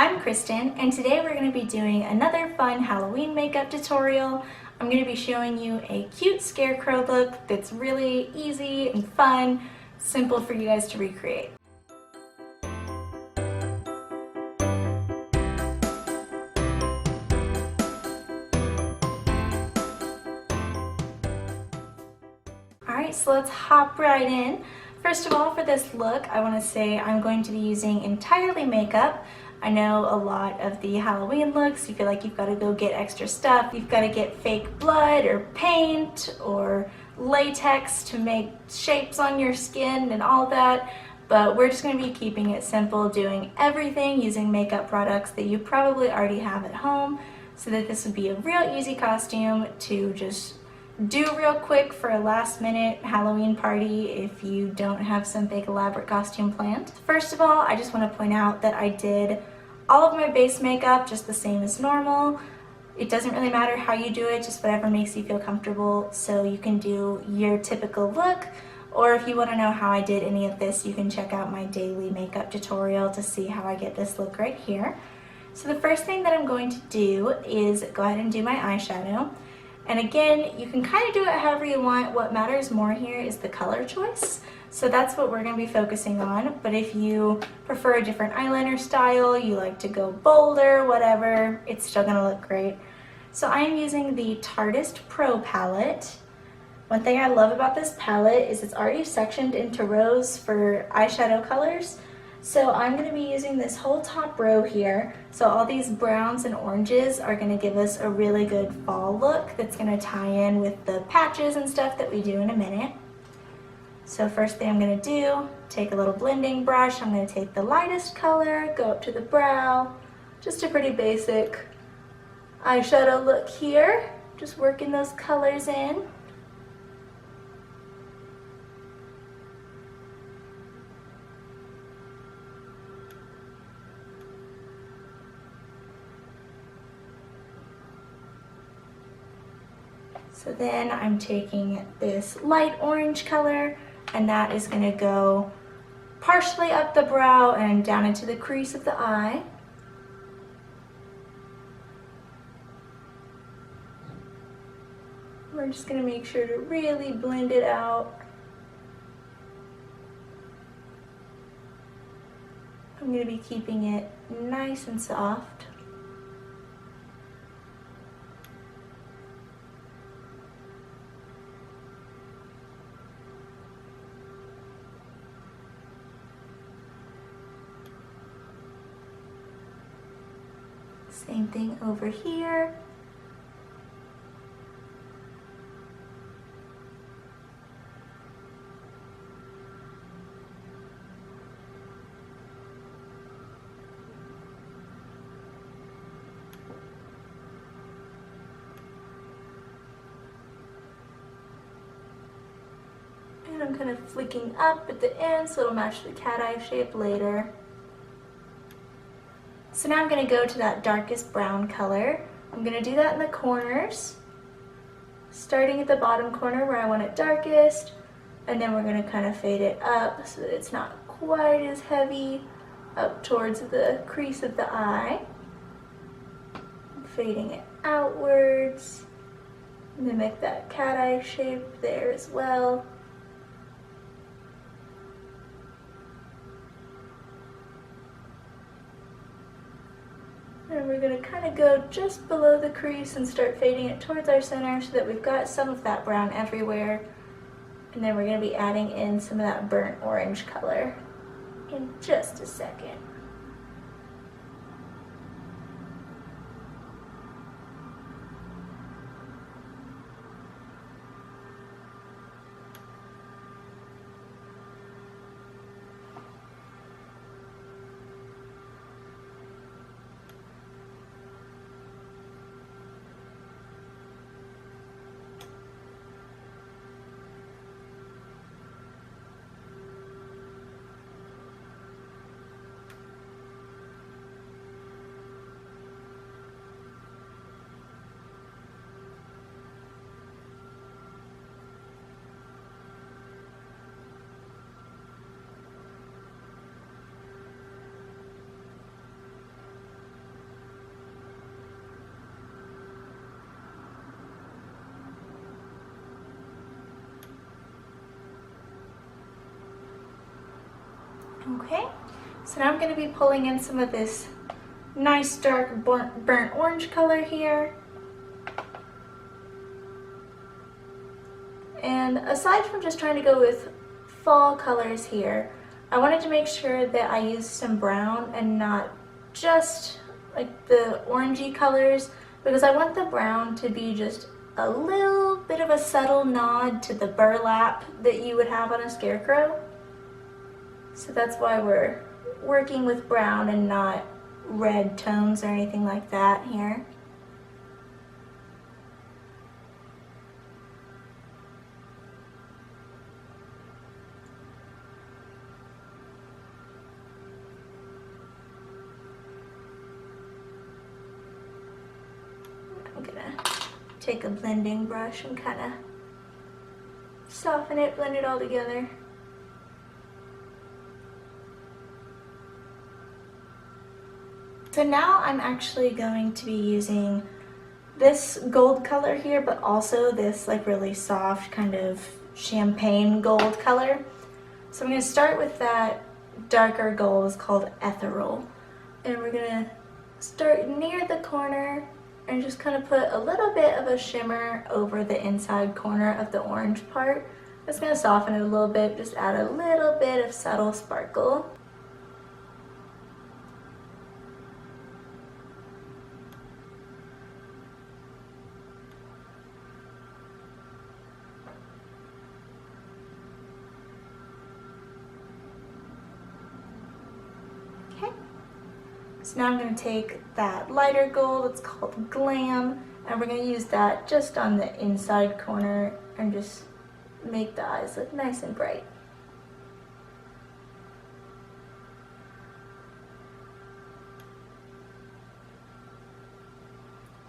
I'm Kristen, and today we're going to be doing another fun Halloween makeup tutorial. I'm going to be showing you a cute scarecrow look that's really easy and fun, simple for you guys to recreate. Alright, so let's hop right in. First of all, for this look, I want to say I'm going to be using entirely makeup. I know a lot of the Halloween looks, you feel like you've got to go get extra stuff. You've got to get fake blood or paint or latex to make shapes on your skin and all that. But we're just going to be keeping it simple, doing everything using makeup products that you probably already have at home, so that this would be a real easy costume to just do real quick for a last minute Halloween party if you don't have some big elaborate costume planned. First of all, I just want to point out that I did all of my base makeup just the same as normal. It doesn't really matter how you do it, just whatever makes you feel comfortable. So you can do your typical look, or if you want to know how I did any of this, you can check out my daily makeup tutorial to see how I get this look right here. So the first thing that I'm going to do is go ahead and do my eyeshadow. And again, you can kind of do it however you want. What matters more here is the color choice. So that's what we're going to be focusing on. But if you prefer a different eyeliner style, you like to go bolder, whatever, it's still going to look great. So I am using the Tartist Pro palette. One thing I love about this palette is it's already sectioned into rows for eyeshadow colors. So I'm going to be using this whole top row here. So all these browns and oranges are going to give us a really good fall look that's going to tie in with the patches and stuff that we do in a minute. So first thing I'm going to do, take a little blending brush. I'm going to take the lightest color, go up to the brow. Just a pretty basic eyeshadow look here. Just working those colors in. So then I'm taking this light orange color, and that is going to go partially up the brow and down into the crease of the eye. We're just going to make sure to really blend it out. I'm going to be keeping it nice and soft. Same thing over here. And I'm kind of flicking up at the end so it'll match the cat eye shape later. So now I'm going to go to that darkest brown color. I'm going to do that in the corners, starting at the bottom corner where I want it darkest, and then we're going to kind of fade it up so that it's not quite as heavy up towards the crease of the eye. Fading it outwards, mimic that cat eye shape there as well. And we're going to kind of go just below the crease and start fading it towards our center so that we've got some of that brown everywhere. And then we're going to be adding in some of that burnt orange color in just a second. So now I'm going to be pulling in some of this nice dark burnt orange color here. And aside from just trying to go with fall colors here, I wanted to make sure that I used some brown and not just like the orangey colors, because I want the brown to be just a little bit of a subtle nod to the burlap that you would have on a scarecrow. So that's why we're working with brown and not red tones or anything like that here. I'm gonna take a blending brush and kind of soften it, blend it all together. So now I'm actually going to be using this gold color here, but also this like really soft kind of champagne gold color. So I'm going to start with that darker gold, it's called ethereal. And we're going to start near the corner and just kind of put a little bit of a shimmer over the inside corner of the orange part. It's going to soften it a little bit, just add a little bit of subtle sparkle. So now I'm going to take that lighter gold, it's called Glam, and we're going to use that just on the inside corner and just make the eyes look nice and bright.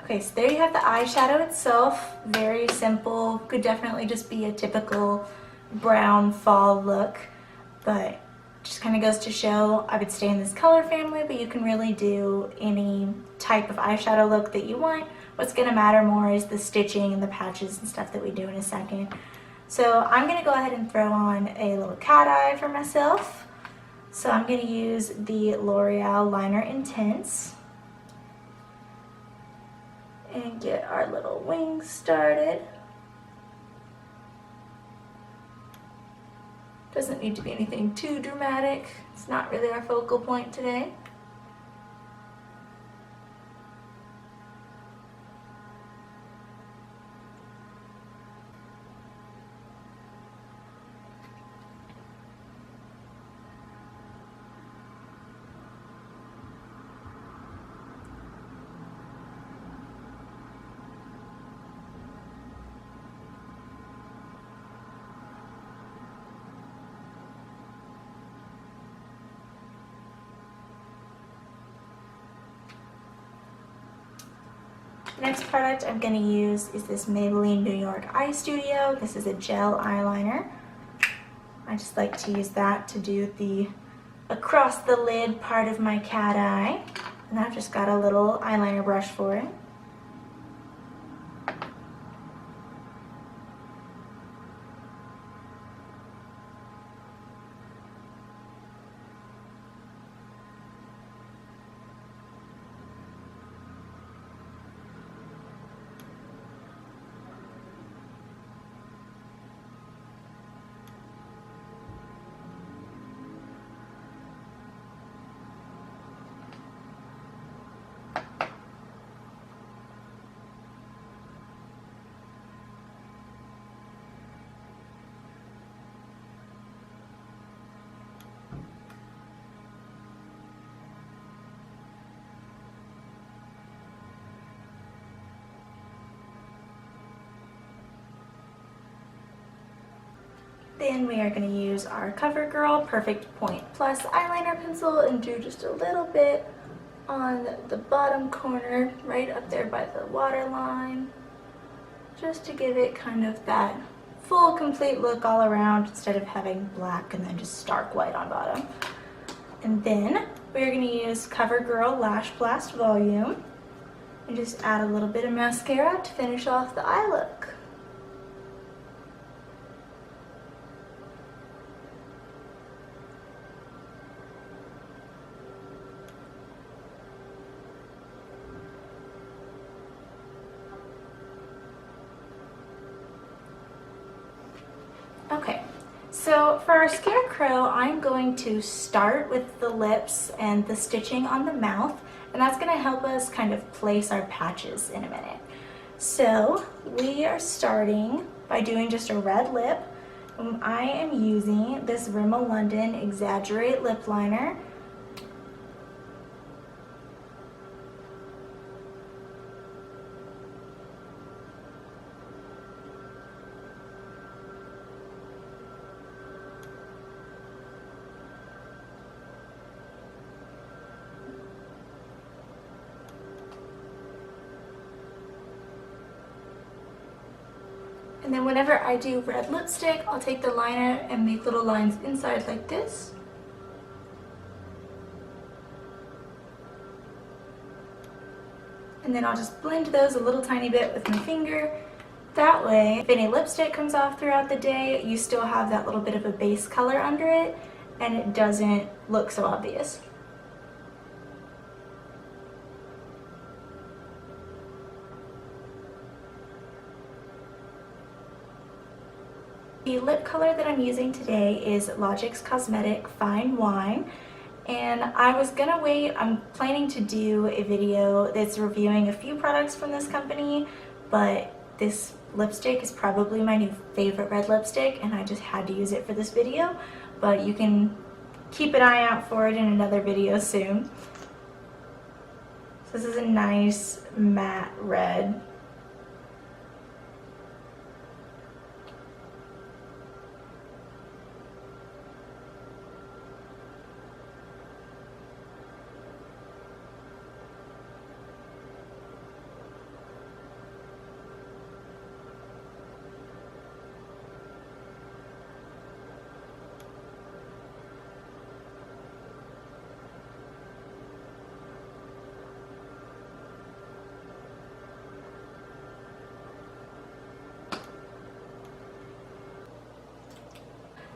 Okay, so there you have the eyeshadow itself. Very simple, could definitely just be a typical brown fall look, but just kind of goes to show I would stay in this color family, but you can really do any type of eyeshadow look that you want. What's going to matter more is the stitching and the patches and stuff that we do in a second. So I'm going to go ahead and throw on a little cat eye for myself. So I'm going to use the L'Oreal Liner Intense and get our little wings started. Doesn't need to be anything too dramatic. It's not really our focal point today. The next product I'm going to use is this Maybelline New York Eye Studio. This is a gel eyeliner. I just like to use that to do the across the lid part of my cat eye. And I've just got a little eyeliner brush for it. Then we are going to use our CoverGirl Perfect Point Plus eyeliner pencil and do just a little bit on the bottom corner, right up there by the waterline, just to give it kind of that full, complete look all around instead of having black and then just stark white on bottom. And then we're going to use CoverGirl Lash Blast Volume and just add a little bit of mascara to finish off the eye look. So for our Scarecrow, I'm going to start with the lips and the stitching on the mouth, and that's going to help us kind of place our patches in a minute. So we are starting by doing just a red lip. I am using this Rimmel London Exaggerate lip liner. And then whenever I do red lipstick, I'll take the liner and make little lines inside like this. And then I'll just blend those a little tiny bit with my finger. That way, if any lipstick comes off throughout the day, you still have that little bit of a base color under it, and it doesn't look so obvious. The lip color that I'm using today is Logic's Cosmetic Fine Wine, and I was gonna wait. I'm planning to do a video that's reviewing a few products from this company, but this lipstick is probably my new favorite red lipstick, and I just had to use it for this video, but you can keep an eye out for it in another video soon. So this is a nice matte red.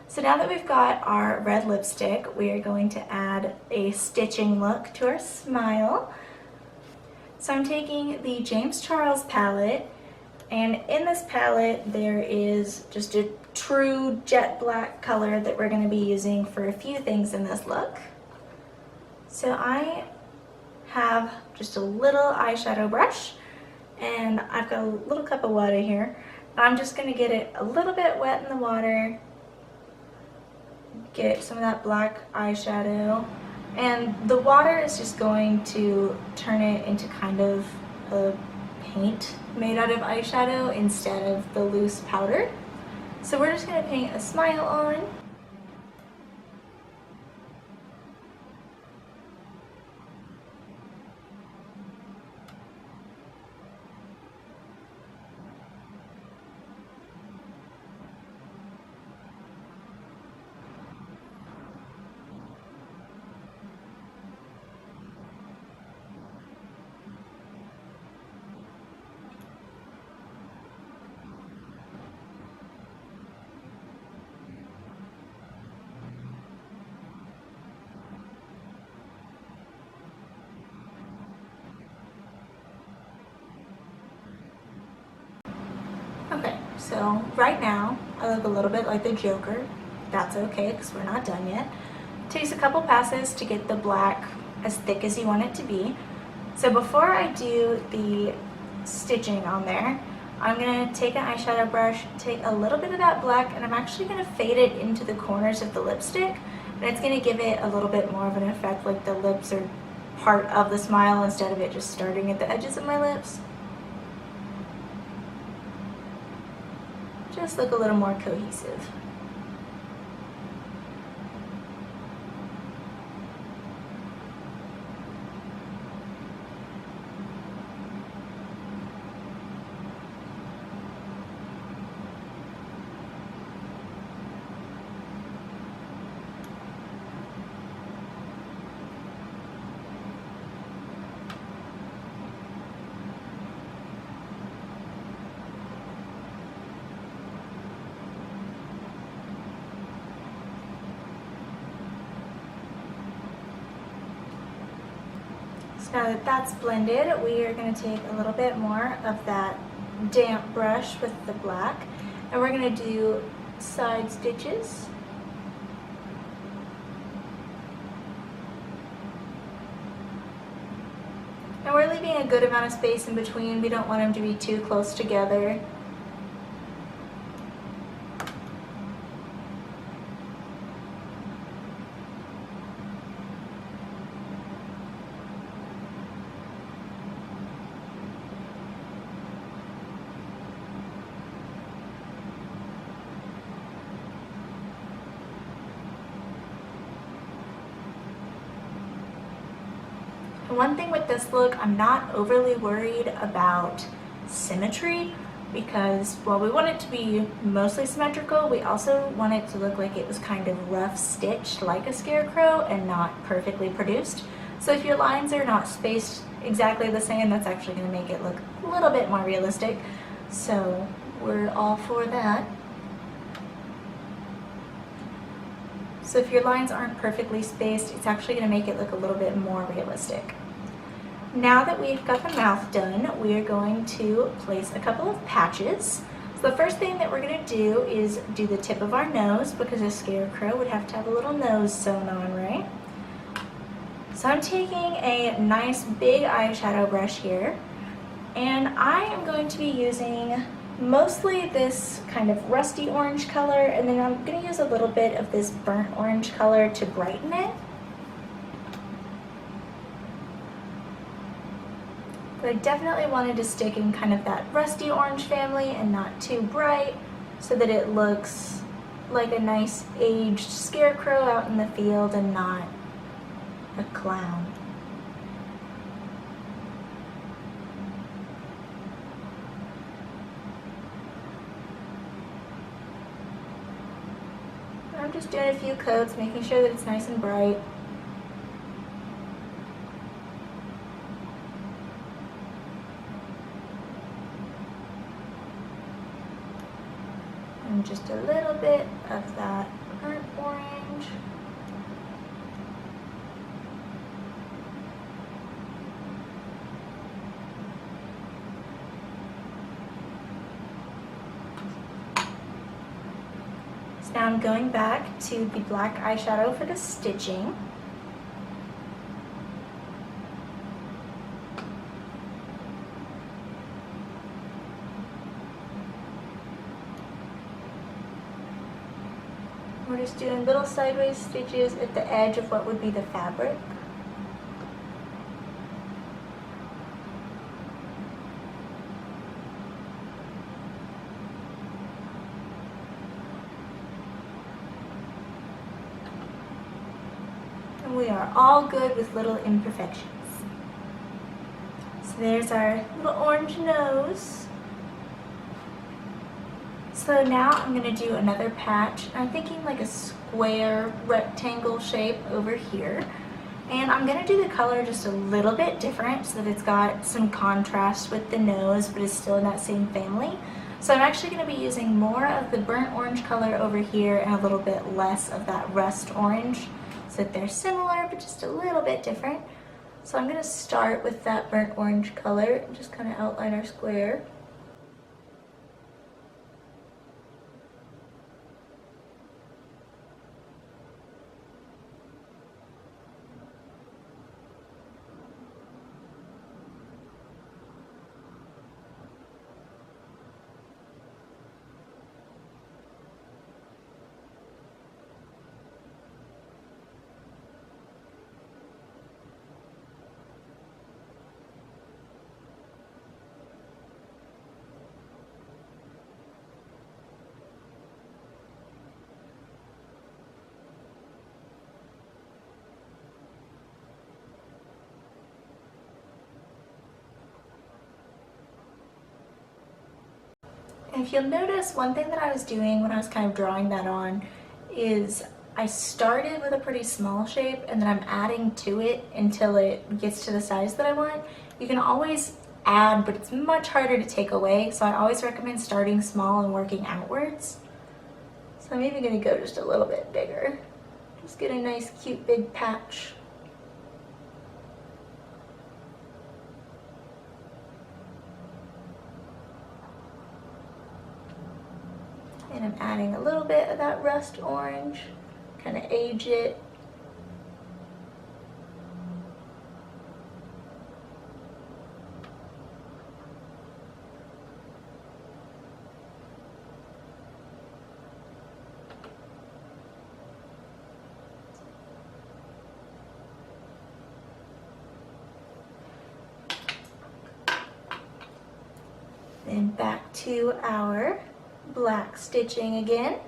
So now that we've got our red lipstick, we are going to add a stitching look to our smile. So I'm taking the James Charles palette, and in this palette there is just a true jet black color that we're going to be using for a few things in this look. So I have just a little eyeshadow brush, and I've got a little cup of water here. I'm just going to get it a little bit wet in the water, get some of that black eyeshadow, and the water is just going to turn it into kind of a paint made out of eyeshadow instead of the loose powder. So we're just going to paint a smile on. Okay, so right now I look a little bit like the Joker. That's okay because we're not done yet. It takes a couple passes to get the black as thick as you want it to be. So before I do the stitching on there, I'm going to take an eyeshadow brush, take a little bit of that black, and I'm actually going to fade it into the corners of the lipstick, and it's going to give it a little bit more of an effect like the lips are part of the smile instead of it just starting at the edges of my lips. Just look a little more cohesive. So now that that's blended, we are going to take a little bit more of that damp brush with the black, and we're going to do side stitches. And we're leaving a good amount of space in between. We don't want them to be too close together. One thing with this look, I'm not overly worried about symmetry because while we want it to be mostly symmetrical, we also want it to look like it was kind of rough stitched like a scarecrow and not perfectly produced. So if your lines are not spaced exactly the same, that's actually going to make it look a little bit more realistic. So we're all for that. So if your lines aren't perfectly spaced, it's actually going to make it look a little bit more realistic. Now that we've got the mouth done, we are going to place a couple of patches. So the first thing that we're going to do is do the tip of our nose because a scarecrow would have to have a little nose sewn on, right? So I'm taking a nice big eyeshadow brush here, and I am going to be using mostly this kind of rusty orange color, and then I'm going to use a little bit of this burnt orange color to brighten it. But I definitely wanted to stick in kind of that rusty orange family and not too bright so that it looks like a nice aged scarecrow out in the field and not a clown. I'm just doing a few coats, making sure that it's nice and bright. And just a little bit of that burnt orange. So now I'm going back to the black eyeshadow for the stitching. We're just doing little sideways stitches at the edge of what would be the fabric. And we are all good with little imperfections. So there's our little orange nose. So now I'm going to do another patch. I'm thinking like a square rectangle shape over here. And I'm going to do the color just a little bit different so that it's got some contrast with the nose but is still in that same family. So I'm actually going to be using more of the burnt orange color over here and a little bit less of that rust orange so that they're similar but just a little bit different. So I'm going to start with that burnt orange color and just kind of outline our square. And if you'll notice, one thing that I was doing when I was kind of drawing that on is I started with a pretty small shape and then I'm adding to it until it gets to the size that I want. You can always add, but it's much harder to take away, so I always recommend starting small and working outwards. So I'm even going to go just a little bit bigger. Just get a nice cute big patch. And I'm adding a little bit of that rust orange, kind of age it. Then back to our black stitching again.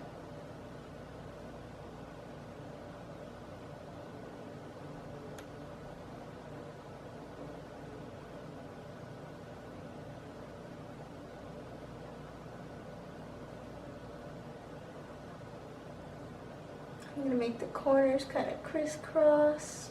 I'm going to make the corners kind of crisscross.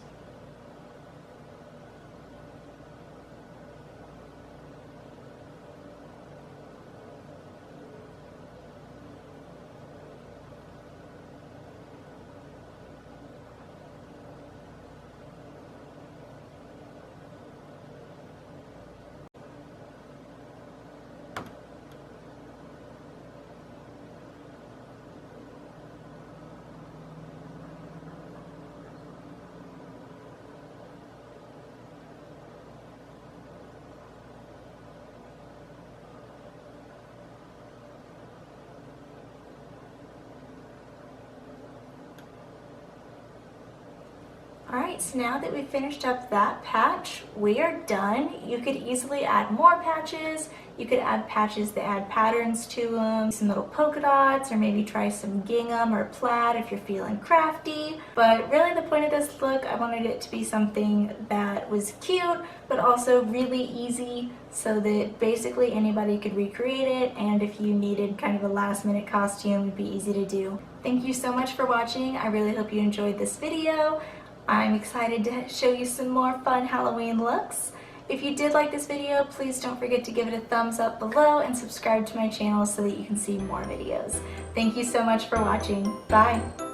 Alright, so now that we've finished up that patch, we are done. You could easily add more patches. You could add patches that add patterns to them, some little polka dots, or maybe try some gingham or plaid if you're feeling crafty. But really the point of this look, I wanted it to be something that was cute, but also really easy so that basically anybody could recreate it, and if you needed kind of a last minute costume, it'd be easy to do. Thank you so much for watching. I really hope you enjoyed this video. I'm excited to show you some more fun Halloween looks. If you did like this video, please don't forget to give it a thumbs up below and subscribe to my channel so that you can see more videos. Thank you so much for watching. Bye!